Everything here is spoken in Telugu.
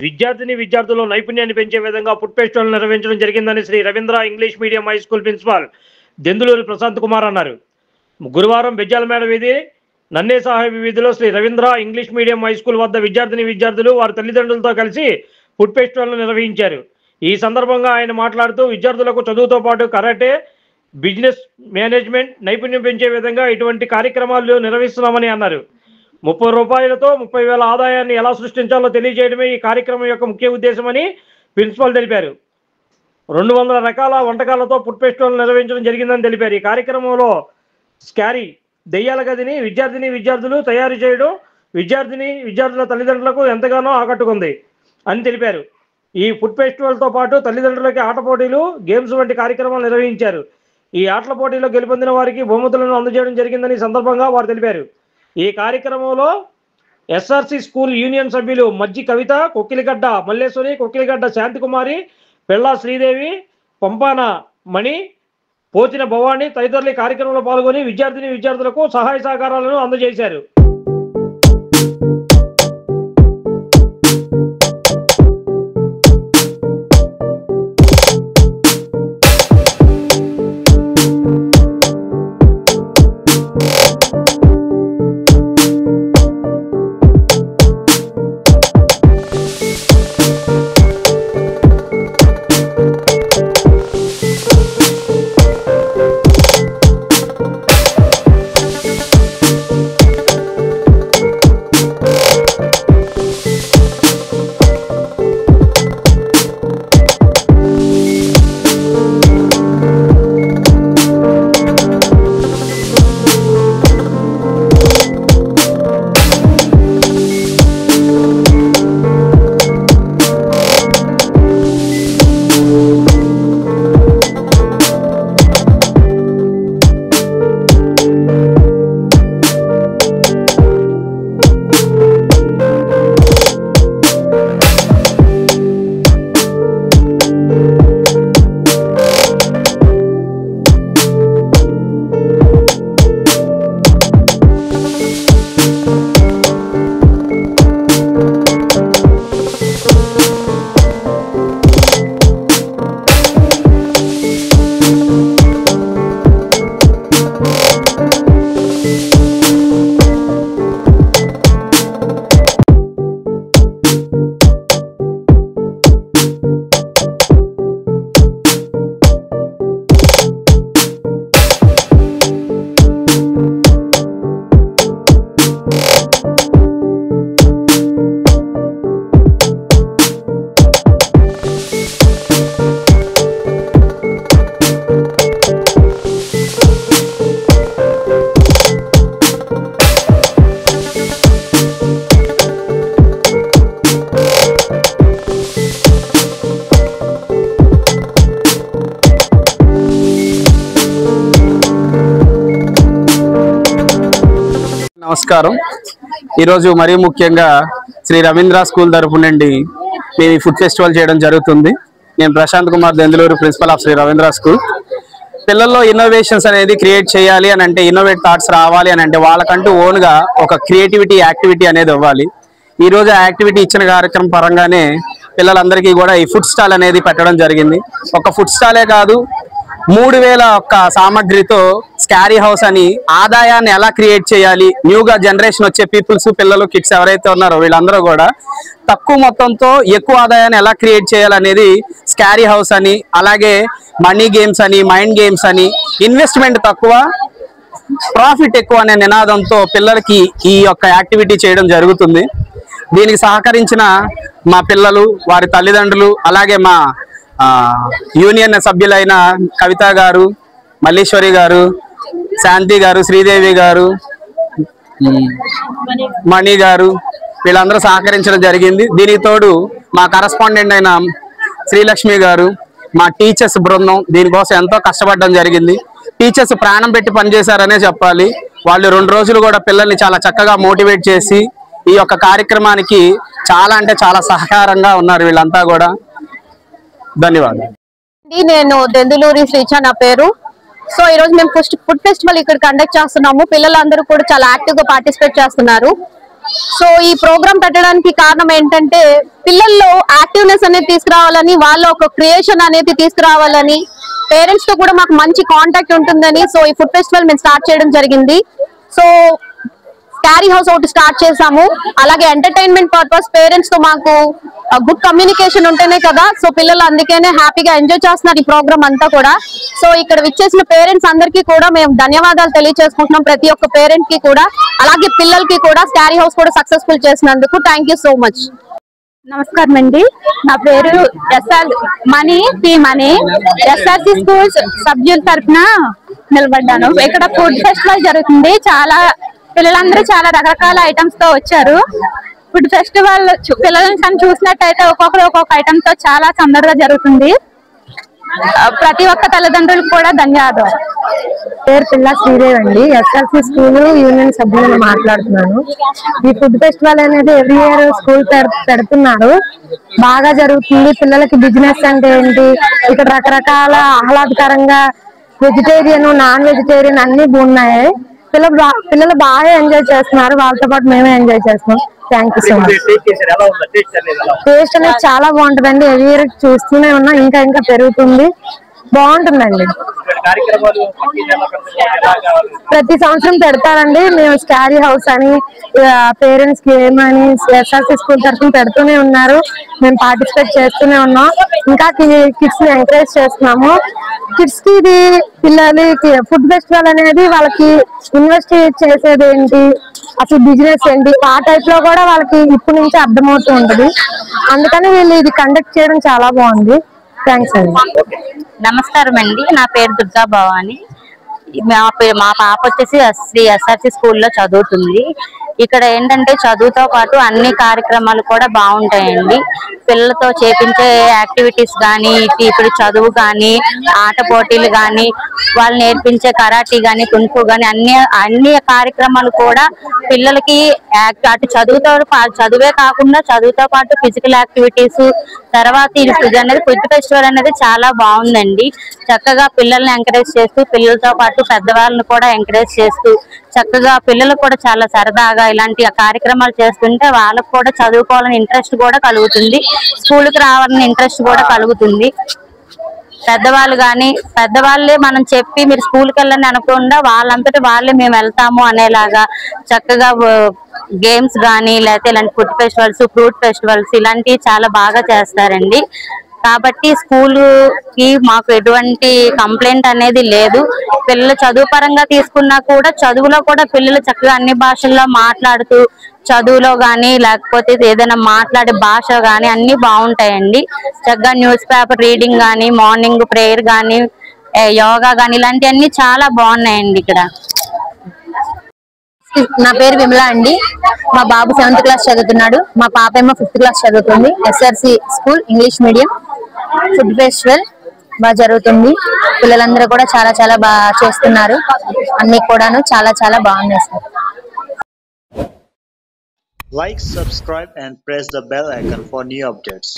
విద్యార్థుల్లో నైపుణ్యాన్ని పెంచే విధంగా ఫుడ్ ఫెస్టివల్ నిర్వహించడం జరిగిందని Shri Ravindra English medium high school principal Denduluri Prashant Kumar అన్నారు. గురువారం బెజ్జాలమేడ వీధి నన్నే సాహెబ్ వీధిలో Shri Ravindra English medium high school వద్ద విద్యార్థులు వారి తల్లిదండ్రులతో కలిసి ఫుడ్ ఫెస్టివల్ను నిర్వహించారు. ఈ సందర్భంగా ఆయన మాట్లాడుతూ విద్యార్థులకు చదువుతో పాటు కరాటే, బిజినెస్ మేనేజ్మెంట్ నైపుణ్యం పెంచే విధంగా ఇటువంటి కార్యక్రమాలు నిర్వహిస్తున్నామని అన్నారు. 30 రూపాయలతో 30,000 ఆదాయాన్ని ఎలా సృష్టించాలో తెలియజేయడమే ఈ కార్యక్రమం యొక్క ముఖ్య ఉద్దేశమని ప్రిన్సిపల్ తెలిపారు. 200 రకాల వంటకాలతో ఫుడ్ ఫెస్టివల్ నిర్వహించడం జరిగిందని తెలిపారు. ఈ కార్యక్రమంలో స్కారీ దెయ్యాల గదిని విద్యార్థులు తయారు చేయడం విద్యార్థుల తల్లిదండ్రులకు ఎంతగానో ఆకట్టుకుంది అని తెలిపారు. ఈ ఫుడ్ ఫెస్టివల్తో పాటు తల్లిదండ్రులకి ఆట పోటీలు, గేమ్స్ వంటి కార్యక్రమాలు నిర్వహించారు. ఈ ఆటల పోటీలో గెలుపొందిన వారికి బహుమతులను అందజేయడం జరిగిందని సందర్భంగా వారు తెలిపారు. ఈ కార్యక్రమంలో ఎస్ఆర్సి స్కూల్ యూనియన్ సభ్యులు మజ్జి కవిత, కొక్కిలిగడ్డ మల్లేశ్వరి, కొక్కిలిగడ్డ శాంతికుమారి, పెళ్ళా శ్రీదేవి, పంపాన మణి, పోచిన భవాని తదితరులు కార్యక్రమంలో పాల్గొని విద్యార్థులకు సహాయ సహకారాలను అందజేశారు. నమస్కారం. ఈరోజు మరీ ముఖ్యంగా శ్రీ రవీంద్ర స్కూల్ తరపు నుండి మేము ఫుడ్ ఫెస్టివల్ చేయడం జరుగుతుంది. నేను Prashant Kumar, Denduluru principal of Shri Ravindra school. పిల్లల్లో ఇన్నోవేషన్స్ అనేది క్రియేట్ చేయాలి అని అంటే, ఇన్నోవేట్ థాట్స్ రావాలి అని అంటే వాళ్ళకంటూ ఓన్గా ఒక క్రియేటివిటీ యాక్టివిటీ అనేది ఇవ్వాలి. ఈరోజు ఆ యాక్టివిటీ ఇచ్చిన కార్యక్రమం పరంగానే పిల్లలందరికీ కూడా ఈ ఫుడ్ స్టాల్ అనేది పెట్టడం జరిగింది. ఒక ఫుడ్ స్టాలే కాదు, 3000 ఒక్క సామాగ్రితో స్కారీ హౌస్ అని ఆదాయాన్ని ఎలా క్రియేట్ చేయాలి, న్యూగా జనరేషన్ వచ్చే పీపుల్స్, పిల్లలు, కిడ్స్ ఎవరైతే ఉన్నారో వీళ్ళందరూ కూడా తక్కువ మొత్తంతో ఎక్కువ ఆదాయాన్ని ఎలా క్రియేట్ చేయాలనేది స్కారీ హౌస్ అని, అలాగే మనీ గేమ్స్ అని, మైండ్ గేమ్స్ అని, ఇన్వెస్ట్మెంట్ తక్కువ ప్రాఫిట్ ఎక్కువ అనే నినాదంతో పిల్లలకి ఈ యొక్క యాక్టివిటీ చేయడం జరుగుతుంది. దీనికి సహకరించిన మా పిల్లలు, వారి తల్లిదండ్రులు, అలాగే మా యూనియన్ సభ్యులైన కవిత గారు, మల్లేశ్వరి గారు, శాంతి గారు, శ్రీదేవి గారు, మణి గారు, వీళ్ళందరూ సహకరించడం జరిగింది. దీనికి తోడు మా కరస్పాండెంట్ అయిన శ్రీలక్ష్మి గారు, మా టీచర్స్ బృందం దీనికోసం ఎంతో కష్టపడడం జరిగింది. టీచర్స్ ప్రాణం పెట్టి పనిచేశారనే చెప్పాలి. వాళ్ళు 2 రోజులు కూడా పిల్లల్ని చాలా చక్కగా మోటివేట్ చేసి ఈ యొక్క కార్యక్రమానికి చాలా అంటే చాలా సహకారంగా ఉన్నారు వీళ్ళంతా కూడా. ధన్యవాదాలు. నేను దెందులూరి శ్రీచ నా పేరు. సో ఈ రోజు మేము ఫుడ్ ఫెస్టివల్ ఇక్కడ కండక్ట్ చేస్తున్నాము. పిల్లలందరూ కూడా చాలా యాక్టివ్ గా పార్టిసిపేట్ చేస్తున్నారు. సో ఈ ప్రోగ్రామ్ పెట్టడానికి కారణం ఏంటంటే పిల్లల్లో యాక్టివ్నెస్ అనేది తీసుకురావాలని, వాళ్ళ ఒక క్రియేషన్ అనేది తీసుకురావాలని, పేరెంట్స్ తో కూడా మాకు మంచి కాంటాక్ట్ ఉంటుందని సో ఈ ఫుడ్ ఫెస్టివల్ మేము స్టార్ట్ చేయడం జరిగింది. సో క్యారీ హౌస్ ఒకటి స్టార్ట్ చేసాము. అలాగే ఎంటర్టైన్మెంట్ పర్పస్ పేరెంట్స్ తో మాకు గుడ్ కమ్యూనికేషన్ ఉంటేనే కదా సో పిల్లలు అందుకనే హ్యాపీగా ఎంజాయ్ చేస్తున్నారు ఈ ప్రోగ్రామ్ అంతా కూడా. సో ఇక్కడ విచ్చేసిన పేరెంట్స్ అందరికీ కూడా మేము ధన్యవాదాలు తెలియజేసుకుంటున్నాం, ప్రతి ఒక్క పేరెంట్ కి కూడా. అలాగే పిల్లలకి కూడా క్యారీ హౌస్ కూడా సక్సెస్ఫుల్ చేసినందుకు థ్యాంక్ యూ సో మచ్. నమస్కారం అండి, నా పేరు మణి ఎస్ఆర్సి స్కూల్స్ సభ్యుల తరఫున నిలబడ్డాను. ఇక్కడ ఫుడ్ ఫెస్టివల్ జరుగుతుంది. పిల్లలందరూ చాలా రకరకాల ఐటమ్స్ తో వచ్చారు. ఫుడ్ ఫెస్టివల్ పిల్లలను చూసినట్టయితే ఒక్కొక్కరు ఒక్కొక్క ఐటమ్ తో చాలా సందడిగా జరుగుతుంది. ప్రతి ఒక్క తల్లిదండ్రులకు కూడా ధన్యవాదాలు. పేరు పిల్ల శ్రీదేవి అండి, ఎస్ఆర్సి స్కూల్ యూనియన్ సభ్యులను మాట్లాడుతున్నాను. ఈ ఫుడ్ ఫెస్టివల్ అనేది ఎవ్రీ ఇయర్ స్కూల్ పెడుతున్నారు, బాగా జరుగుతుంది. పిల్లలకి బిజినెస్ అంటే ఏంటి, ఇక్కడ రకరకాల ఆహ్లాదకరంగా వెజిటేరియన్ నాన్ వెజిటేరియన్ అన్ని ఉన్నాయి. పిల్లలు బాగా ఎంజాయ్ చేస్తున్నారు, వాళ్ళతో పాటు మేమే ఎంజాయ్ చేస్తున్నాం. Thank you so much. Taste అనేది చాలా బాగుంటుందండి, ఎవ్రీ ఇయర్ చూస్తూనే ఉన్నా, ఇంకా ఇంకా పెరుగుతుంది, బాగుంటుందండి. ప్రతి సంవత్సరం పెడతారండి. మేము క్యారీ హౌస్ అని పేరెంట్స్ కి ఏమని ఎస్ఆర్సి స్కూల్ తరఫున పెడుతూనే ఉన్నారు, మేము పార్టిసిపేట్ చేస్తూనే ఉన్నాం. ఇంకా కిడ్స్ ని ఎంకరేజ్ చేస్తున్నాము. కిడ్స్ కి ఇది పిల్లలకి ఫుడ్ ఫెస్టివల్ అనేది వాళ్ళకి ఇన్వెస్ట్ చేసేది ఏంటి, అసలు బిజినెస్ ఏంటి, ఆ టైప్ లో కూడా వాళ్ళకి ఇప్పటి నుంచి అర్థమవుతూ ఉంటుంది. అందుకని వీళ్ళు ఇది కండక్ట్ చేయడం చాలా బాగుంది. థ్యాంక్స్ అండి. నమస్కారం అండి, నా పేరు దుర్గా భవాని. మా పాప వచ్చేసి శ్రీ ఎస్ఆర్సి స్కూల్లో చదువుతుంది. ఇక్కడ ఏంటంటే చదువుతో పాటు అన్ని కార్యక్రమాలు కూడా బాగుంటాయండి. పిల్లలతో చేపించే యాక్టివిటీస్ కానీ, ఇప్పుడు చదువు కానీ, ఆట పోటీలు కానీ, వాళ్ళు నేర్పించే కరాటీ కానీ, కుంఫు కానీ అన్ని కార్యక్రమాలు కూడా పిల్లలకి అటు చదువే కాకుండా చదువుతో పాటు ఫిజికల్ యాక్టివిటీస్, తర్వాత అనేది ఫుడ్ ఫెస్టివల్ అనేది చాలా బాగుందండి. చక్కగా పిల్లల్ని ఎంకరేజ్ చేస్తూ, పిల్లలతో పాటు పెద్దవాళ్ళని కూడా ఎంకరేజ్ చేస్తూ, చక్కగా పిల్లలు కూడా చాలా సరదాగా ఇలాంటి కార్యక్రమాలు చేస్తుంటే వాళ్ళకు కూడా చదువుకోవాలని ఇంట్రెస్ట్ కూడా కలుగుతుంది, స్కూల్కి రావాలని ఇంట్రెస్ట్ కూడా కలుగుతుంది. పెద్దవాళ్ళే మనం చెప్పి మీరు స్కూల్కి వెళ్ళని అనకుండా వాళ్ళంతటి వాళ్ళే మేము వెళ్తాము అనేలాగా చక్కగా గేమ్స్ కానీ, లేకపోతే ఇలాంటి ఫుడ్ ఫెస్టివల్స్, ఫ్రూట్ ఫెస్టివల్స్ ఇలాంటివి చాలా బాగా చేస్తారండి. కాబట్టి స్కూల్ కి మాకు ఎటువంటి కంప్లైంట్ అనేది లేదు. పిల్లలు చదువు పరంగా తీసుకున్నా కూడా చదువులో కూడా పిల్లలు చక్కగా అన్ని భాషల్లో మాట్లాడుతూ, చదువులో కానీ లేకపోతే ఏదైనా మాట్లాడే భాష కానీ అన్ని బాగుంటాయండి. చక్కగా న్యూస్ పేపర్ రీడింగ్ కానీ, మార్నింగ్ ప్రేయర్ కానీ, యోగా కానీ ఇలాంటివన్నీ చాలా బాగున్నాయండి ఇక్కడ. నా పేరు విమలా అండి, మా బాబు 7th క్లాస్ చదువుతున్నాడు, మా పాప ఏమో 5th క్లాస్ చదువుతుంది. SRC school English medium food festival బాగా జరుగుతుంది. పిల్లలందరూ కూడా చాలా చాలా బాగా చేస్తున్నారు, అన్ని కూడాను చాలా చాలా బాగున్నాయి sir. Like, subscribe and press the bell icon for new updates.